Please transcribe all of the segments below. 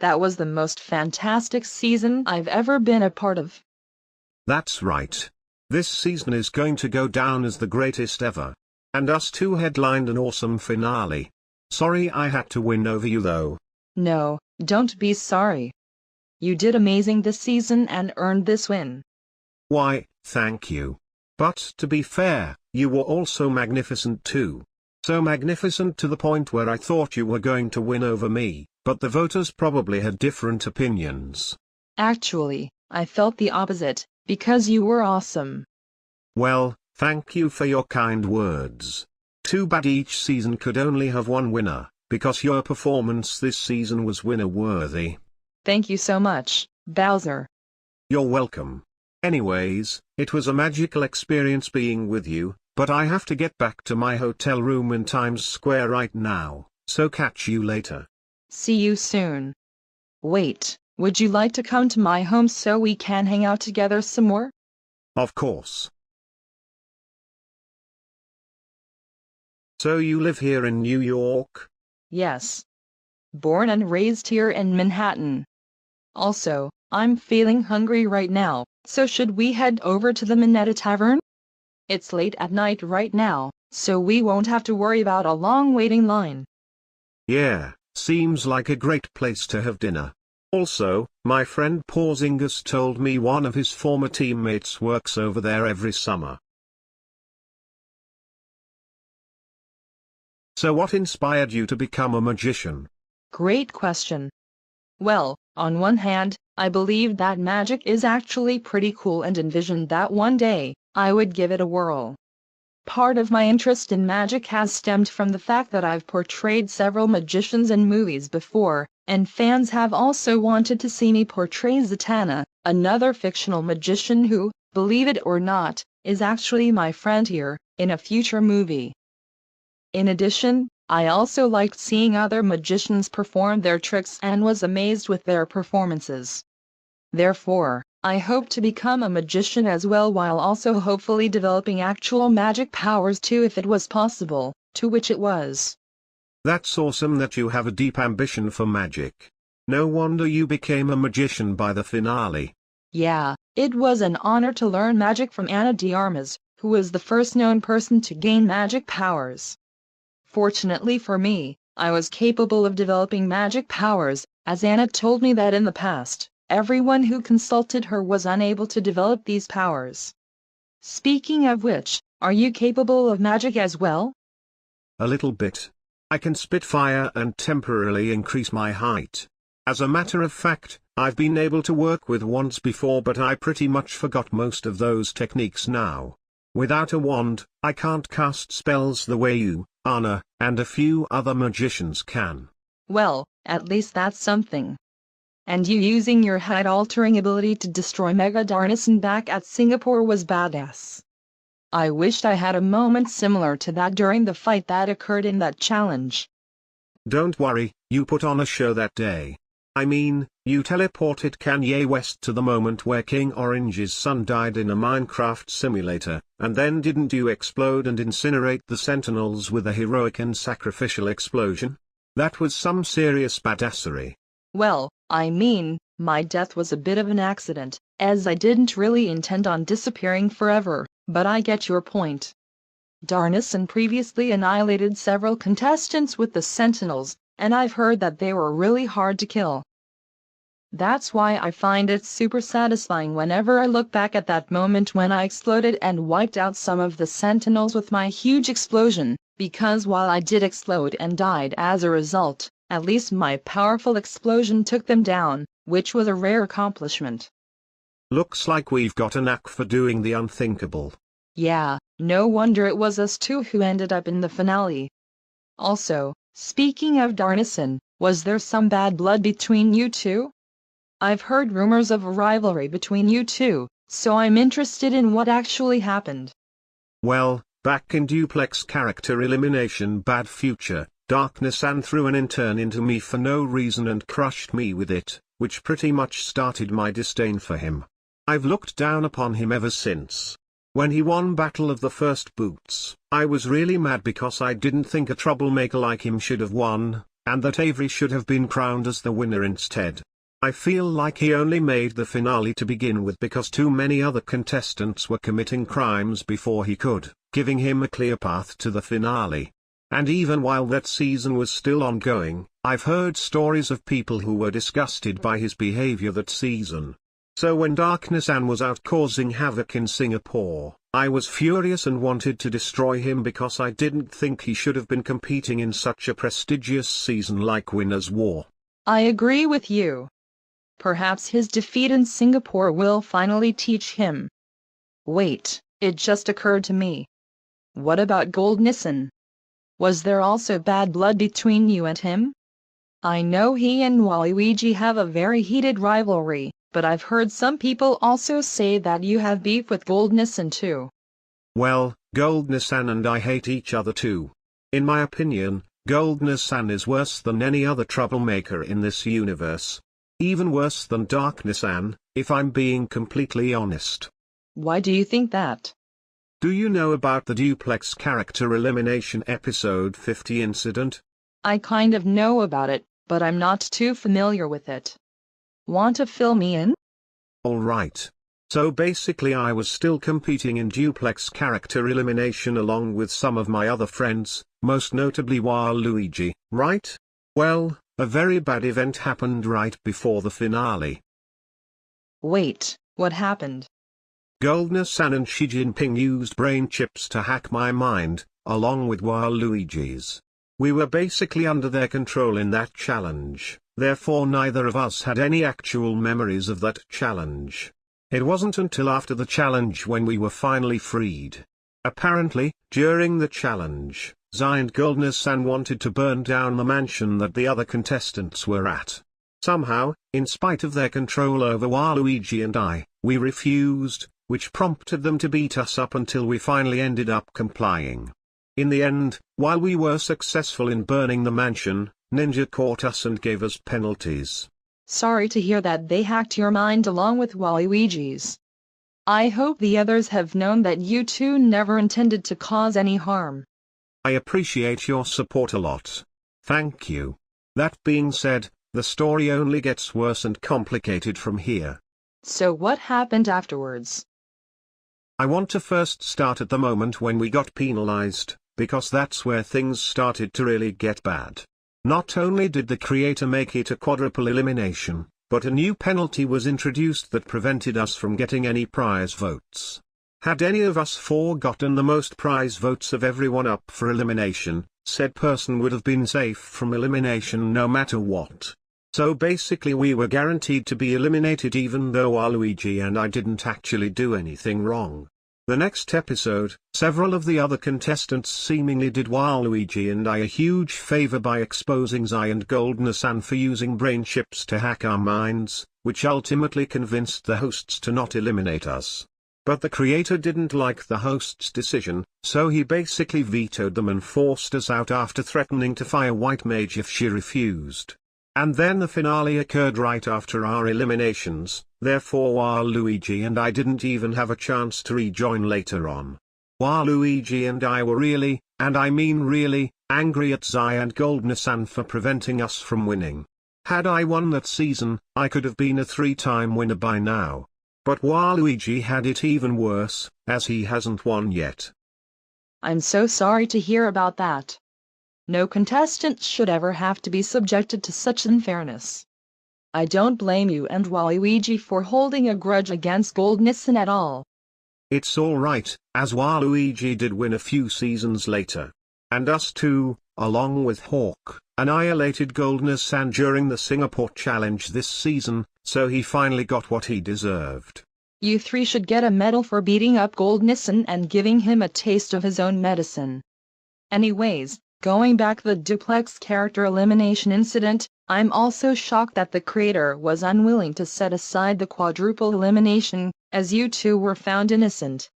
That was the most fantastic season I've ever been a part of. That's right. This season is going to go down as the greatest ever. And us two headlined an awesome finale. Sorry I had to win over you though. No, don't be sorry. You did amazing this season and earned this win. Why, thank you. But to be fair, you were also magnificent too. So magnificent to the point where I thought you were going to win over me, but the voters probably had different opinions. Actually, I felt the opposite, because you were awesome. Well, thank you for your kind words. Too bad each season could only have one winner, because your performance this season was winner-worthy. Thank you so much, Bowser. You're welcome. Anyways, it was a magical experience being with you, but I have to get back to my hotel room in Times Square right now, so catch you later. See you soon. Wait, would you like to come to my home so we can hang out together some more? Of course. So you live here in New York? Yes. Born and raised here in Manhattan. Also, I'm feeling hungry right now, so should we head over to the Minetta Tavern? It's late at night right now, so we won't have to worry about a long waiting line. Yeah, seems like a great place to have dinner. Also, my friend Porzingis told me one of his former teammates works over there every summer. So what inspired you to become a magician? Great question. Well, on one hand, I believed that magic is actually pretty cool and envisioned that one day, I would give it a whirl. Part of my interest in magic has stemmed from the fact that I've portrayed several magicians in movies before, and fans have also wanted to see me portray Zatanna, another fictional magician who, believe it or not, is actually my friend here, in a future movie. In addition, I also liked seeing other magicians perform their tricks and was amazed with their performances. Therefore, I hope to become a magician as well, while also hopefully developing actual magic powers too if it was possible, to which it was. That's awesome that you have a deep ambition for magic. No wonder you became a magician by the finale. Yeah, it was an honor to learn magic from Ana de Armas, who was the first known person to gain magic powers. Fortunately for me, I was capable of developing magic powers, as Anna told me that in the past, everyone who consulted her was unable to develop these powers. Speaking of which, are you capable of magic as well? A little bit. I can spit fire and temporarily increase my height. As a matter of fact, I've been able to work with wands before, but I pretty much forgot most of those techniques now. Without a wand, I can't cast spells the way you, Anna, and a few other magicians can. Well, at least that's something. And you using your height-altering ability to destroy Mega Darnison back at Singapore was badass. I wished I had a moment similar to that during the fight that occurred in that challenge. Don't worry, you put on a show that day. I mean, you teleported Kanye West to the moment where King Orange's son died in a Minecraft simulator, and then didn't you explode and incinerate the Sentinels with a heroic and sacrificial explosion? That was some serious badassery. Well, I mean, my death was a bit of an accident, as I didn't really intend on disappearing forever, but I get your point. Darnison previously annihilated several contestants with the Sentinels, and I've heard that they were really hard to kill. That's why I find it super satisfying whenever I look back at that moment when I exploded and wiped out some of the Sentinels with my huge explosion, because while I did explode and died as a result, at least my powerful explosion took them down, which was a rare accomplishment. Looks like we've got a knack for doing the unthinkable. Yeah, no wonder it was us two who ended up in the finale. Also, speaking of Darnison, was there some bad blood between you two? I've heard rumors of a rivalry between you two, so I'm interested in what actually happened. Well, back in Duplex character elimination Bad Future, Darkness threw an intern into me for no reason and crushed me with it, which pretty much started my disdain for him. I've looked down upon him ever since. When he won Battle of the First Boots, I was really mad because I didn't think a troublemaker like him should have won, and that Avery should have been crowned as the winner instead. I feel like he only made the finale to begin with because too many other contestants were committing crimes before he could, giving him a clear path to the finale. And even while that season was still ongoing, I've heard stories of people who were disgusted by his behavior that season. So when Darkness Ann was out causing havoc in Singapore, I was furious and wanted to destroy him because I didn't think he should have been competing in such a prestigious season like Winners' War. I agree with you. Perhaps his defeat in Singapore will finally teach him. Wait, it just occurred to me. What about Goldnissen? Was there also bad blood between you and him? I know he and Waluigi have a very heated rivalry, but I've heard some people also say that you have beef with Goldnissen too. Well, Goldnissen and I hate each other too. In my opinion, Goldnissen is worse than any other troublemaker in this universe. Even worse than Darkness Ann, if I'm being completely honest. Why do you think that? Do you know about the duplex character elimination episode 50 incident? I kind of know about it, but I'm not too familiar with it. Want to fill me in? Alright. So basically I was still competing in duplex character elimination along with some of my other friends, most notably Waluigi, right? Well, a very bad event happened right before the finale. Wait, what happened? Goldnissen and Xi Jinping used brain chips to hack my mind, along with Waluigi's. We were basically under their control in that challenge, therefore neither of us had any actual memories of that challenge. It wasn't until after the challenge when we were finally freed. Apparently, during the challenge, Xi and Goldnissen wanted to burn down the mansion that the other contestants were at. Somehow, in spite of their control over Waluigi and I, we refused, which prompted them to beat us up until we finally ended up complying. In the end, while we were successful in burning the mansion, Ninja caught us and gave us penalties. Sorry to hear that they hacked your mind along with Waluigi's. I hope the others have known that you two never intended to cause any harm. I appreciate your support a lot. Thank you. That being said, the story only gets worse and complicated from here. So what happened afterwards? I want to first start at the moment when we got penalized, because that's where things started to really get bad. Not only did the creator make it a quadruple elimination, but a new penalty was introduced that prevented us from getting any prize votes. Had any of us four gotten the most prize votes of everyone up for elimination, said person would have been safe from elimination no matter what. So basically we were guaranteed to be eliminated even though Waluigi and I didn't actually do anything wrong. The next episode, several of the other contestants seemingly did Waluigi and I a huge favor by exposing Xi and Goldnissen for using brain chips to hack our minds, which ultimately convinced the hosts to not eliminate us. But the creator didn't like the host's decision, so he basically vetoed them and forced us out after threatening to fire White Mage if she refused. And then the finale occurred right after our eliminations, therefore Waluigi and I didn't even have a chance to rejoin later on. Waluigi and I were really, and I mean really, angry at Xi and Goldnissen for preventing us from winning. Had I won that season, I could have been a 3-time winner by now. But Waluigi had it even worse, as he hasn't won yet. I'm so sorry to hear about that. No contestant should ever have to be subjected to such unfairness. I don't blame you and Waluigi for holding a grudge against Goldnissen at all. It's alright, as Waluigi did win a few seasons later. And us too, along with Hawk, annihilated Goldnissen during the Singapore challenge this season, so he finally got what he deserved. You three should get a medal for beating up Goldnissen and giving him a taste of his own medicine. Anyways, going back the duplex character elimination incident, I'm also shocked that the creator was unwilling to set aside the quadruple elimination, as you two were found innocent.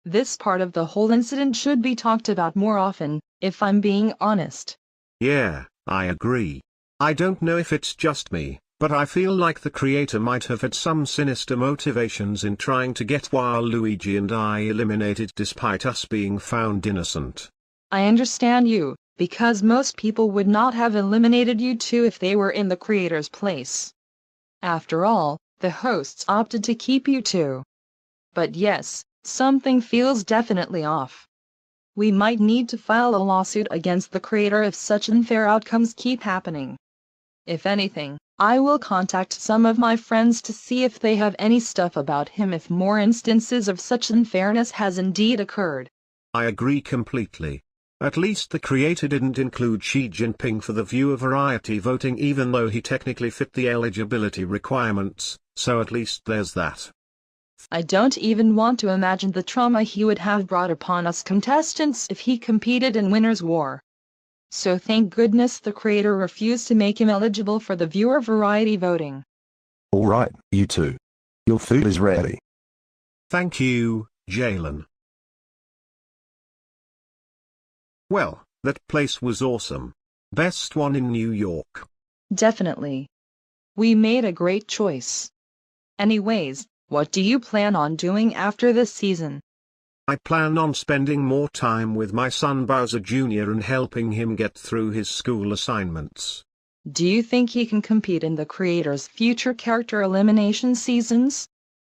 This part of the whole incident should be talked about more often, if I'm being honest. Yeah, I agree. I don't know if it's just me, but I feel like the creator might have had some sinister motivations in trying to get Waluigi and I eliminated despite us being found innocent. I understand you, because most people would not have eliminated you two if they were in the creator's place. After all, the hosts opted to keep you two. But yes, something feels definitely off. We might need to file a lawsuit against the creator if such unfair outcomes keep happening. If anything, I will contact some of my friends to see if they have any stuff about him if more instances of such unfairness has indeed occurred. I agree completely. At least the creator didn't include Xi Jinping for the viewer variety voting even though he technically fit the eligibility requirements, so at least there's that. I don't even want to imagine the trauma he would have brought upon us contestants if he competed in Winner's War. So thank goodness the creator refused to make him eligible for the viewer variety voting. All right, you two. Your food is ready. Thank you, Jalen. Well, that place was awesome. Best one in New York. Definitely. We made a great choice. Anyways, what do you plan on doing after this season? I plan on spending more time with my son Bowser Jr. and helping him get through his school assignments. Do you think he can compete in the creator's future character elimination seasons?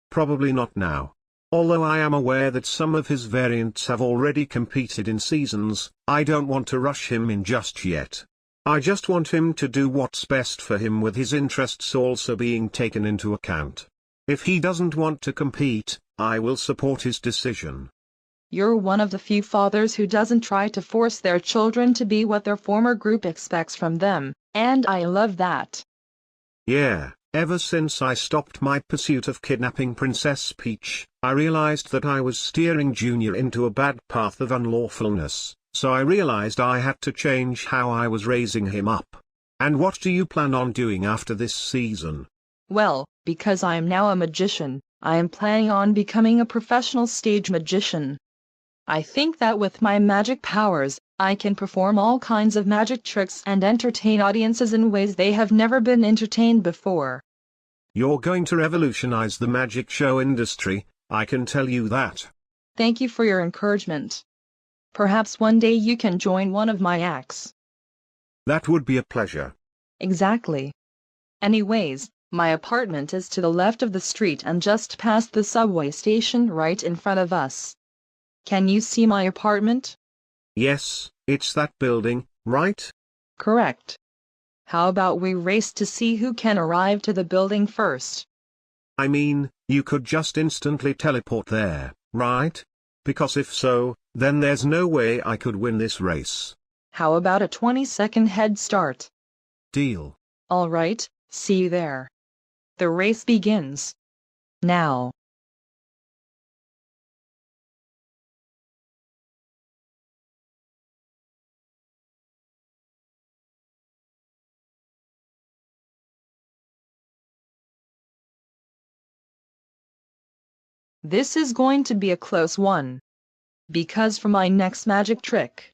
Probably not now. Although I am aware that some of his variants have already competed in seasons, I don't want to rush him in just yet. I just want him to do what's best for him with his interests also being taken into account. If he doesn't want to compete, I will support his decision. You're one of the few fathers who doesn't try to force their children to be what their former group expects from them, and I love that. Yeah, ever since I stopped my pursuit of kidnapping Princess Peach, I realized that I was steering Junior into a bad path of unlawfulness, so I realized I had to change how I was raising him up. And what do you plan on doing after this season? Well, because I am now a magician, I am planning on becoming a professional stage magician. I think that with my magic powers, I can perform all kinds of magic tricks and entertain audiences in ways they have never been entertained before. You're going to revolutionize the magic show industry, I can tell you that. Thank you for your encouragement. Perhaps one day you can join one of my acts. That would be a pleasure. Exactly. Anyways, my apartment is to the left of the street and just past the subway station right in front of us. Can you see my apartment? Yes, it's that building, right? Correct. How about we race to see who can arrive to the building first? I mean, you could just instantly teleport there, right? Because if so, then there's no way I could win this race. How about a 20-second head start? Deal. All right, see you there. The race begins. Now. This is going to be a close one. Because for my next magic trick,